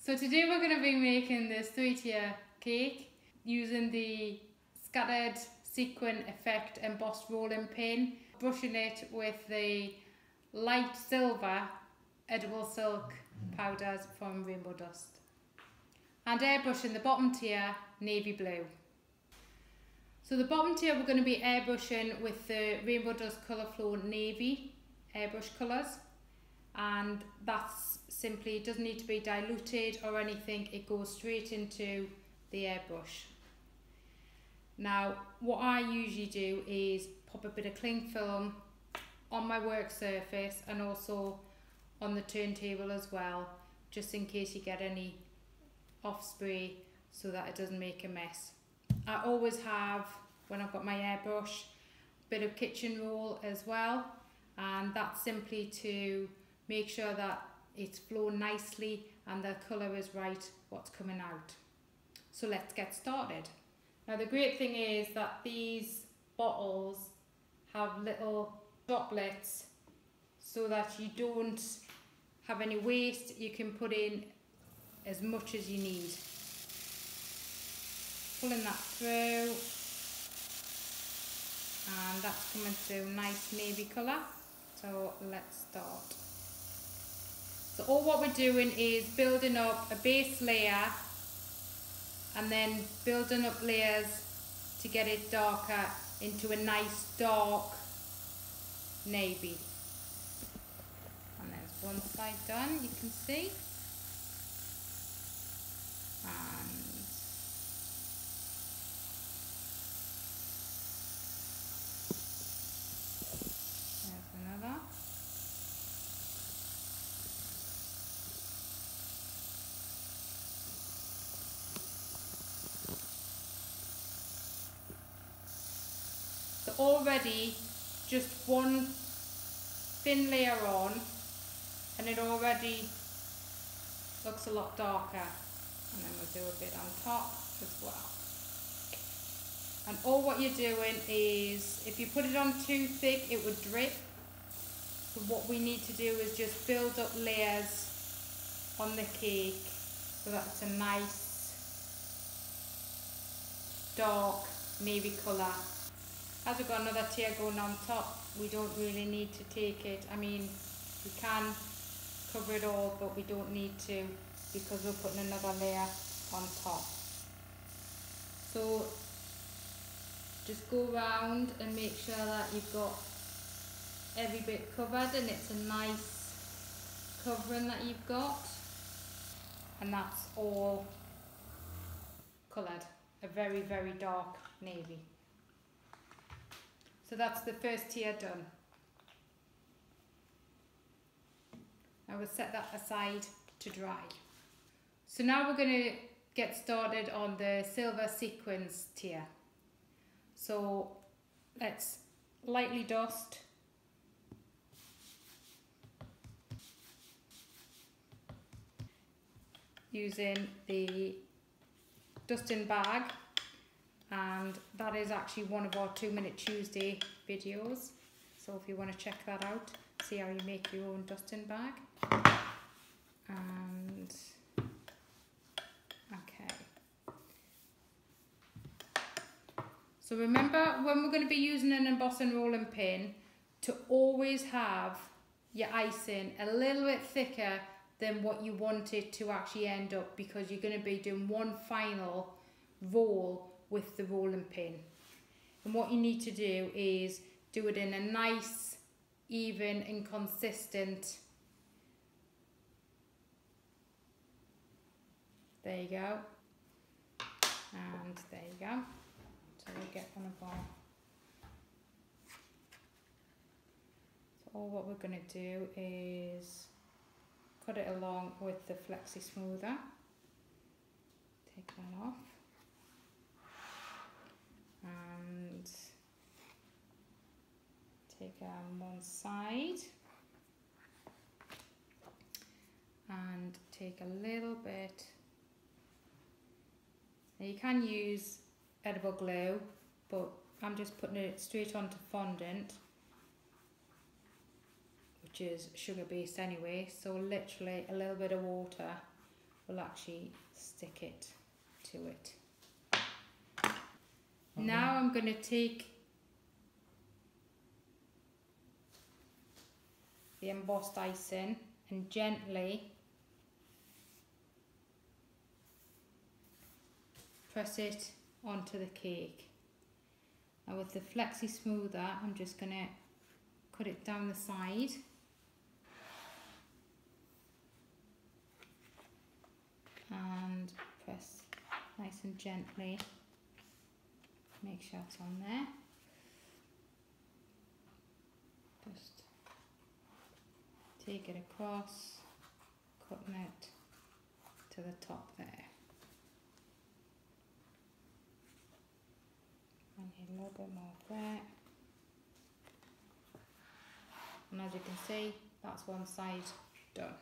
So today we're going to be making this 3-tier cake using the scattered sequin effect embossed rolling pin, brushing it with the light silver edible silk powders from Rainbow Dust, and airbrushing the bottom tier navy blue. So the bottom tier we're going to be airbrushing with the Rainbow Dust Colour Flow Navy airbrush colours, and that's simply, it doesn't need to be diluted or anything, it goes straight into the airbrush. Now what I usually do is pop a bit of cling film on my work surface and also on the turntable as well, just in case you get any off spray so that it doesn't make a mess. I always have, when I've got my airbrush, a bit of kitchen roll as well, and that's simply to make sure that it's flown nicely and the colour is right what's coming out. So let's get started. Now the great thing is that these bottles have little droplets so that you don't have any waste. You can put in as much as you need. Pulling that through, and that's coming through nice navy colour. So let's start. So all what we're doing is building up a base layer and then building up layers to get it darker into a nice dark navy. And there's one side done, you can see. And there's another. So already just one thin layer on and it already looks a lot darker, and then we'll do a bit on top as well. And all what you're doing is, if you put it on too thick it would drip, so what we need to do is just build up layers on the cake so that it's a nice dark navy colour. As we've got another tier going on top, we don't really need to take it, I mean we can cover it all but we don't need to because we're putting another layer on top. So just go around and make sure that you've got every bit covered and it's a nice covering that you've got, and that's all coloured a very very dark navy. So that's the first tier done. Now we'll set that aside to dry. So now we're going to get started on the silver sequins tier. So let's lightly dust. Using the dusting bag, and that is actually one of our 2-Minute Tuesday videos. So if you want to check that out, see how you make your own dusting bag. And okay. So remember, when we're going to be using an embossing rolling pin, to always have your icing a little bit thicker than what you want it to actually end up, because you're going to be doing one final roll with the rolling pin. And what you need to do is do it in a nice, even and consistent. There you go. And there you go. So we'll get one of our. So all what we're going to do is cut it along with the Flexi Smoother. Take that off. And take one side and take a little bit. Now you can use edible glue, but I'm just putting it straight onto fondant, which is sugar based anyway, so literally a little bit of water will actually stick it to it. Now I'm going to take the embossed icing and gently press it onto the cake. Now with the flexi smoother, I'm just going to cut it down the side. And press nice and gently. Make sure it's on there. Just take it across, cutting it to the top there. And a little bit more there. And as you can see, that's one side done.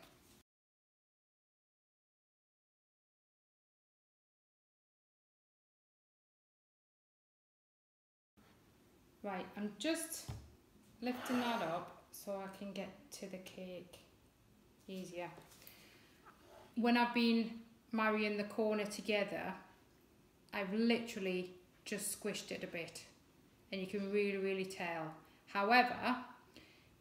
Right, I'm just lifting that up so I can get to the cake easier. When I've been marrying the corner together, I've literally just squished it a bit, and you can really tell. However,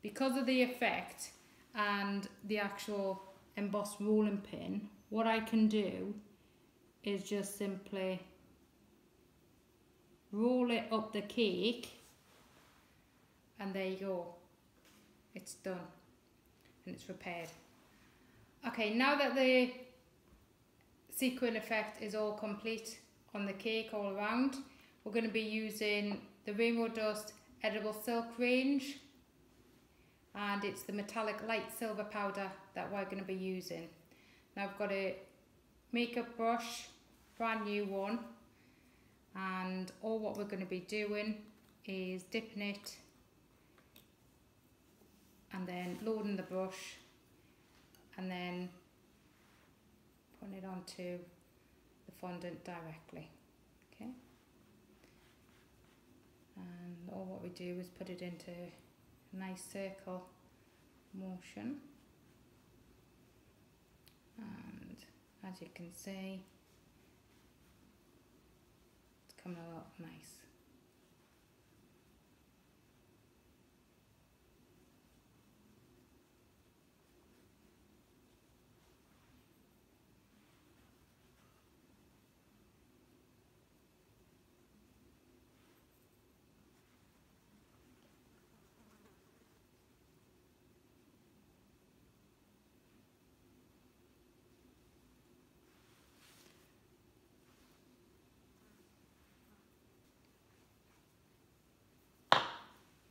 because of the effect and the actual embossed rolling pin, what I can do is just simply roll it up the cake, and there you go, it's done and it's repaired. Okay, now that the sequin effect is all complete on the cake all around, we're going to be using the Rainbow Dust Edible Silk range, and it's the metallic light silver powder that we're going to be using. Now I've got a makeup brush, brand new one, and all what we're going to be doing is dipping it and then loading the brush and then putting it onto the fondant directly. Okay, and all what we do is put it into a nice circle motion, and as you can see, it's coming out nice.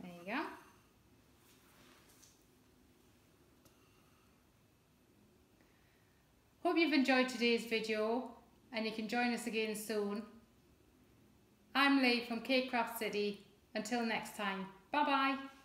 There you go. Hope you've enjoyed today's video, and you can join us again soon. I'm Lee from Cake Craft City. Until next time, bye bye.